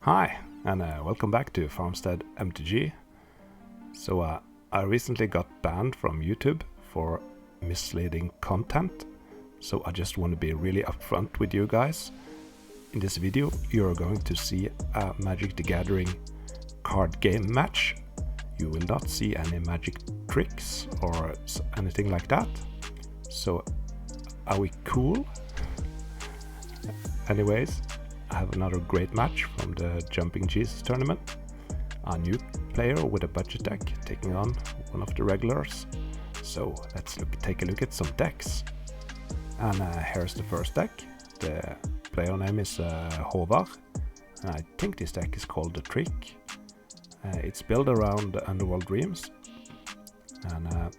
Hi, and welcome back to Farmstead MTG. So I recently got banned from YouTube for misleading content, so I just want to be really upfront with you guys. In this video you're going to see a Magic the Gathering card game match. You will not see any magic tricks or anything like that. So are we cool? Anyways, I have another great match from the Jumping Jesus tournament. A new player with a budget deck taking on one of the regulars. So let's take a look at some decks. And here's the first deck. The player name is Håvard. And I think this deck is called The Trick. It's built around Underworld Dreams. And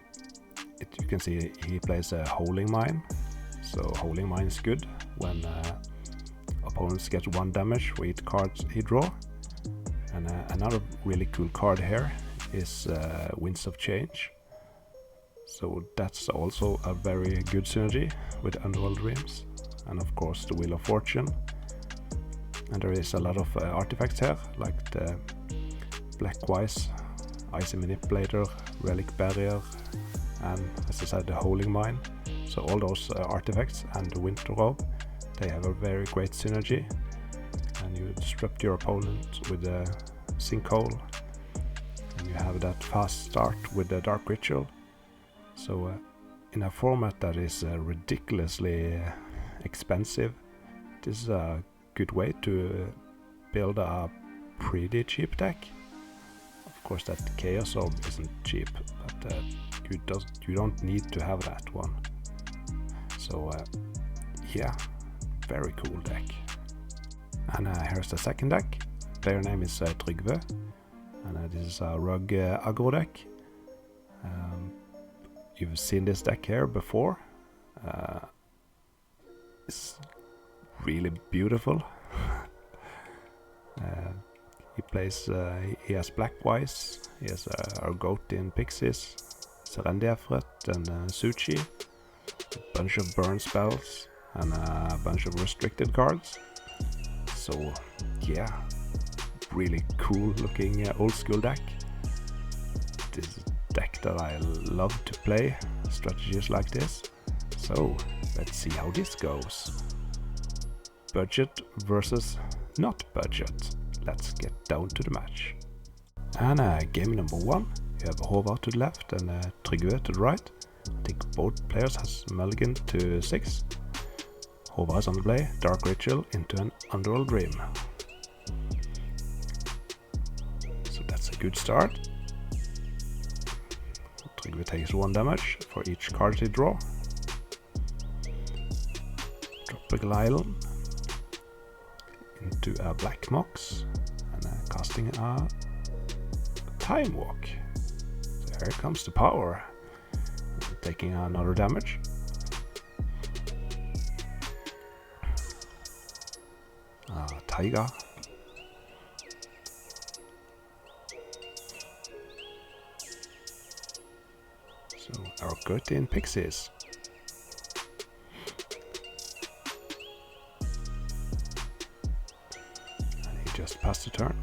you can see he plays a Howling Mine. So Howling Mine is good when opponents get 1 damage for each card he draw. And another really cool card here is Winds of Change. So that's also a very good synergy with Underworld Dreams. And of course the Wheel of Fortune. And there is a lot of artifacts here, like the Blackwise, Icy Manipulator, Relic Barrier, and as I said, the Howling Mine. So all those artifacts and the Winter Robe, they have a very great synergy. And you disrupt your opponent with a Sinkhole, and you have that fast start with the Dark Ritual. So in a format that is ridiculously expensive, this is a good way to build a pretty cheap deck. Of course that Chaos Orb isn't cheap, but you don't need to have that one. So yeah, very cool deck. And here's the second deck. Player name is Trygve, and this is a Rug Aggro deck. You've seen this deck here before. It's really beautiful. He has Blackwise, he has Argotian Pixies, Serendipity and Suchi, a bunch of burn spells, and a bunch of restricted cards. So yeah, really cool looking old school deck. This is a deck that I love to play, strategies like this. So let's see how this goes. Budget versus not budget. Let's get down to the match. And game number 1, you have Håvard to the left and Trygve to the right. I think both players has mulligan to 6. Håvard is on the play, Dark Ritual into an Underworld Dream. So that's a good start. Trygve takes 1 damage for each card he draw. Tropical Island into a Black Mox and casting a Time Walk. So here comes the power. Taking another damage. Tiger. So Argotian Pixies. And he just passed the turn.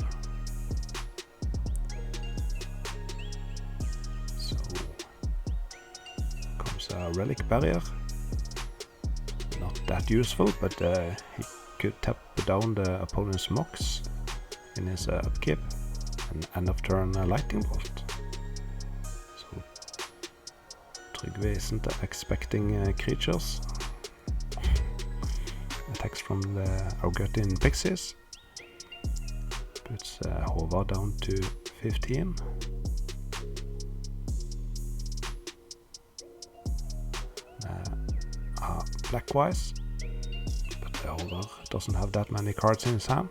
So comes a Relic Barrier. Not that useful, but he could tap down the opponent's Mox in his upkeep and end of turn Lightning Bolt. So Trygve isn't expecting creatures. Attacks from the Argotian Pixies. Puts Håvard down to 15. Blackwise. Håvard doesn't have that many cards in his hand.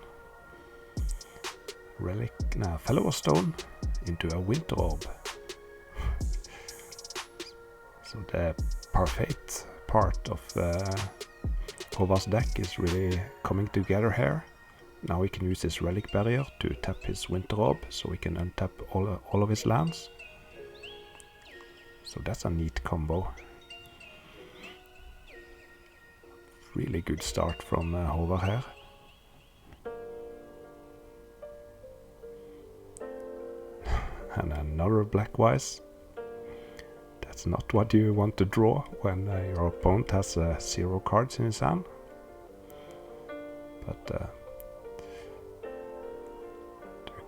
Fellow Stone into a Winter Orb. So the perfect part of Håvard's deck is really coming together here. Now he can use his Relic Barrier to tap his Winter Orb, so he can untap all of his lands. So that's a neat combo. Really good start from Håvard here. and another black wise. That's not what you want to draw when your opponent has 0 cards in his hand. But there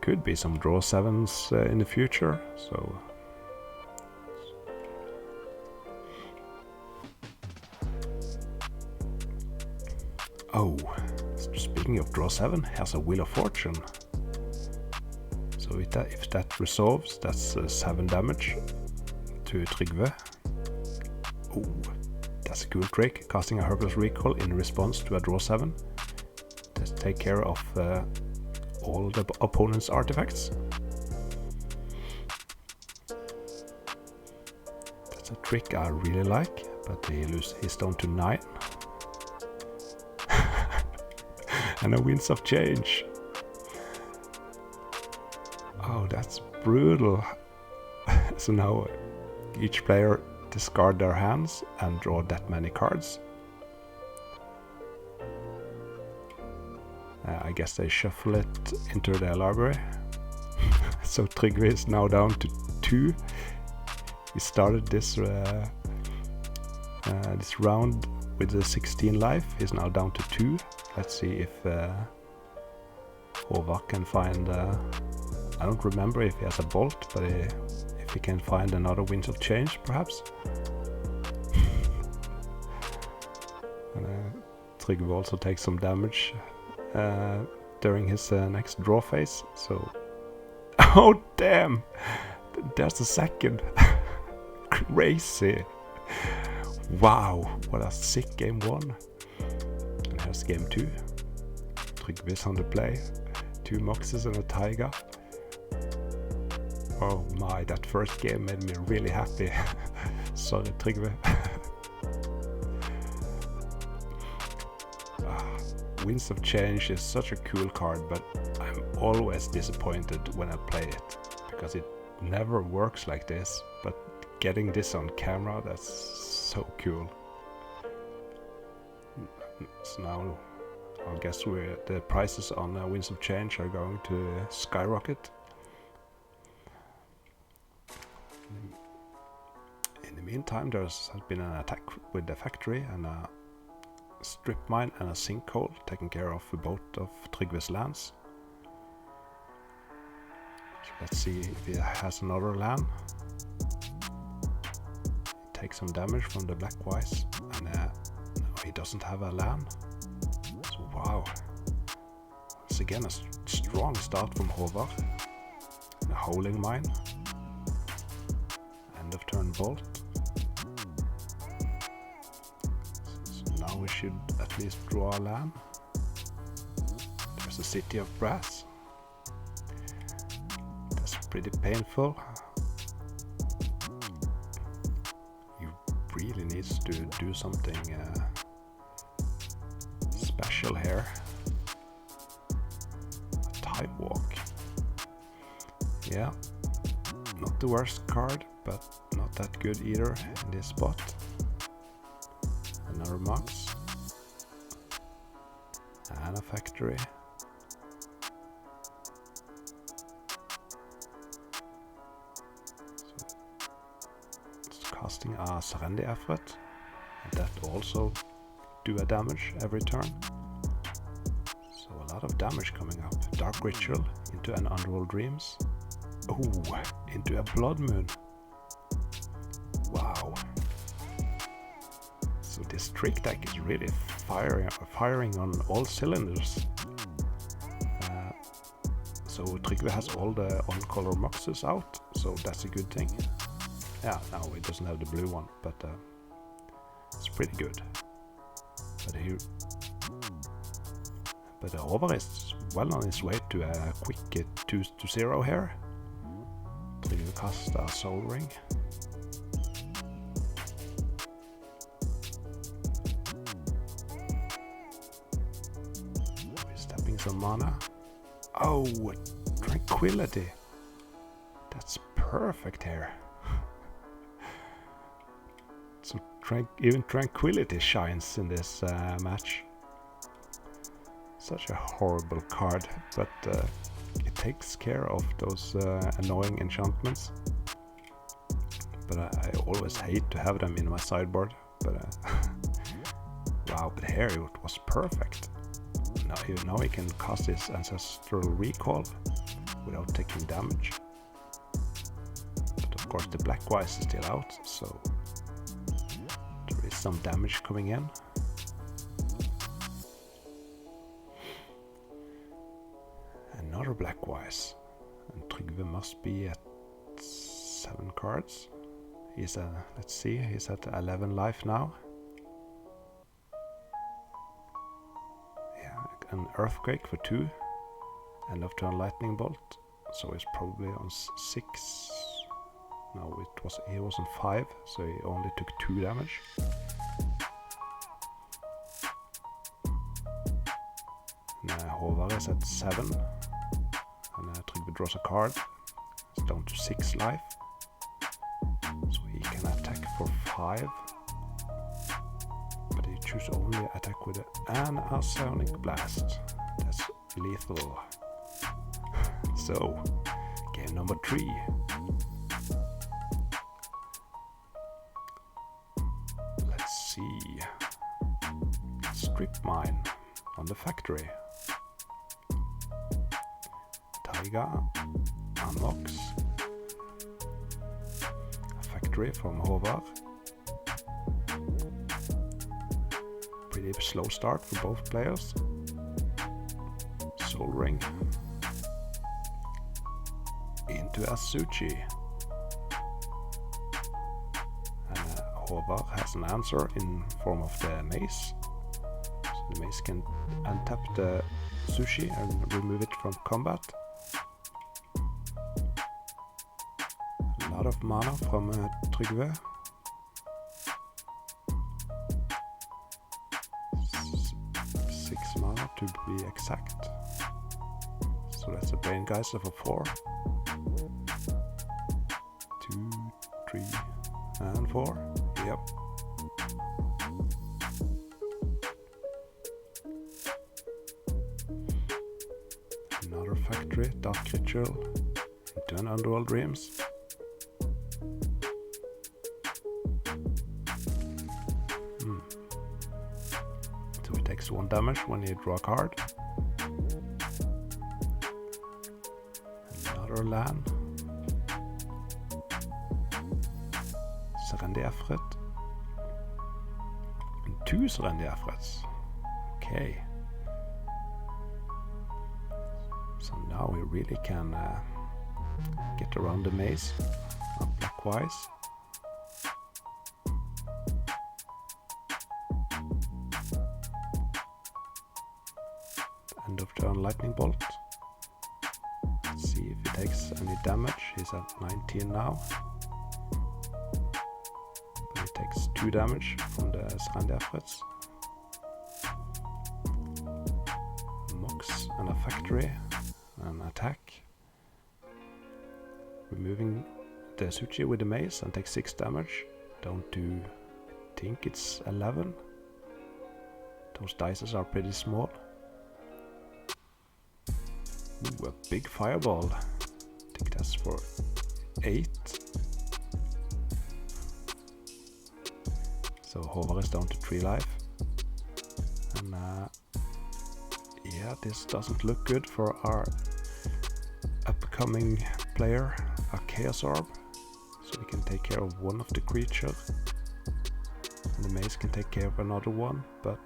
could be some draw 7s in the future, so... Oh, speaking of draw 7, here's a Wheel of Fortune. So if that resolves, that's 7 damage to Trygve. Oh, that's a cool trick, casting a Herbal's Recall in response to a draw 7. Just take care of all the opponent's artifacts. That's a trick I really like, but he's down to 9. And a Winds of Change. Oh, that's brutal. So now each player discard their hands and draw that many cards. I guess they shuffle it into their library. So Trygve is now down to 2. He started this this round with the 16 life. He's now down to 2. Let's see if Håvard can find... I don't remember if he has a bolt, but if he can find another Winds of Change, perhaps. And Trygve also takes some damage during his next draw phase, so... Oh damn! There's the second! Crazy! Wow, what a sick game 1. And here's game 2. Trygve is on the play. 2 Moxes and a Taiga. Oh my, that first game made me really happy. Sorry, Trygve. Winds of Change is such a cool card, but I'm always disappointed when I play it, because it never works like this. But getting this on camera, that's so cool. So now I guess the prices on Winds of Change are going to skyrocket. In the meantime, has been an attack with the factory and a strip mine and a sinkhole, taking care of both of Trygve's lands. So let's see if he has another land. He takes some damage from the black wise, and no, he doesn't have a land. So wow, once again a strong start from Håvard. And a holing mine. End of turn bolt. We should at least draw a land. There's a City of Brass. That's pretty painful. He really needs to do something special here. A Tide Walk. Yeah, not the worst card, but not that good either in this spot. Another Mox. And a factory. So it's casting a Serendi Effort, and that also do a damage every turn. So a lot of damage coming up. Dark Ritual into an Underworld Dreams. Ooh, into a Blood Moon. Wow. So this trick deck is really firing on all cylinders. So Trygve has all the on-color Moxes out, so that's a good thing. Yeah, now it doesn't have the blue one, but it's pretty good. But Håvard is well on his way to a quick 2-0 here. Trygve casts a Soul Ring. Some mana. Oh, Tranquility. That's perfect here. So even Tranquility shines in this match. Such a horrible card, but it takes care of those annoying enchantments. But I always hate to have them in my sideboard. But wow, but here it was perfect. Now he can cast his Ancestral Recall without taking damage. But of course the Black Wise is still out, so there is some damage coming in. Another Black Wise, and Trygve must be at 7 cards. He's let's see, he's at 11 life now. Yeah, an Earthquake for 2, end of turn Lightning Bolt, so he's probably on 6. No, he was on 5, so he only took 2 damage. Håvard is at 7, and Trygve draws a card. It's down to 6 life, so he can attack for 5, but he chooses only attack with an Psionic Blast. That's lethal. So, game number 3. Let's see. Strip Mine on the factory. Taiga, Anox, a factory from Håvard. Pretty slow start for both players. Soul Ring into Asuchi, and Håvard has an answer in form of the mace. So the mace can untap the Sushi and remove it from combat. A lot of mana from Trygve. 6 mana to be exact. So that's a Bane Geyser for 4. 2, 3, and 4. Yep. Another factory, Dark Ritual, into an Underworld Dreams. So he takes 1 damage when you draw a card. Another land. Serendi Efret. And 2 Serendi Efrets. Okay. So now we really can get around the maze, Black Wise. End of turn Lightning Bolt. Let's see if he takes any damage. He's at 19 now. But he takes 2 damage from the Serendi Efrets. Mox and a factory. An attack. Removing the Suchi with the mace and take 6 damage. Down to, I think it's 11. Those dices are pretty small. Ooh, a big fireball. I think that's for 8. So Håvard is down to 3 life. And yeah, this doesn't look good for our upcoming player, a Chaos Orb. So we can take care of one of the creatures. And the mace can take care of another one, but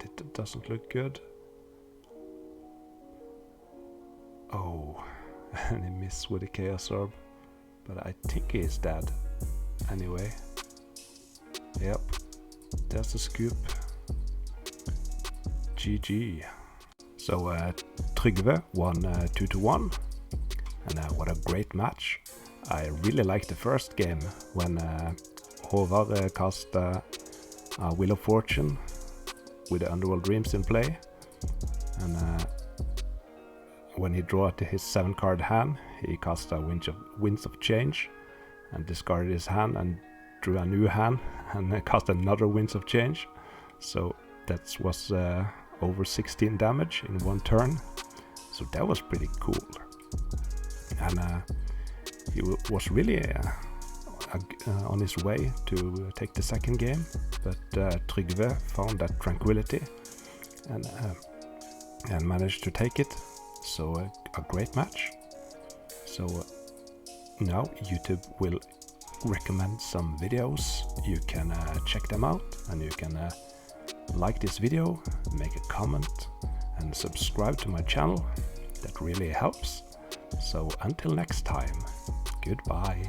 it doesn't look good. Oh, and he missed with the Chaos Orb, but I think he is dead. Anyway, yep, there's the scoop. GG. So Trygve won 2-1, and what a great match. I really liked the first game when Håvard cast Wheel of Fortune with the Underworld Dreams in play, and when he drew his 7-card hand, he cast a Winds of Change and discarded his hand and drew a new hand and cast another Winds of Change. So that was over 16 damage in 1 turn. So that was pretty cool. And he was really on his way to take the second game, but Trygve found that tranquility and managed to take it. So a great match. So now YouTube will recommend some videos. You can check them out, and you can like this video, make a comment, and subscribe to my channel. That really helps. So until next time, goodbye.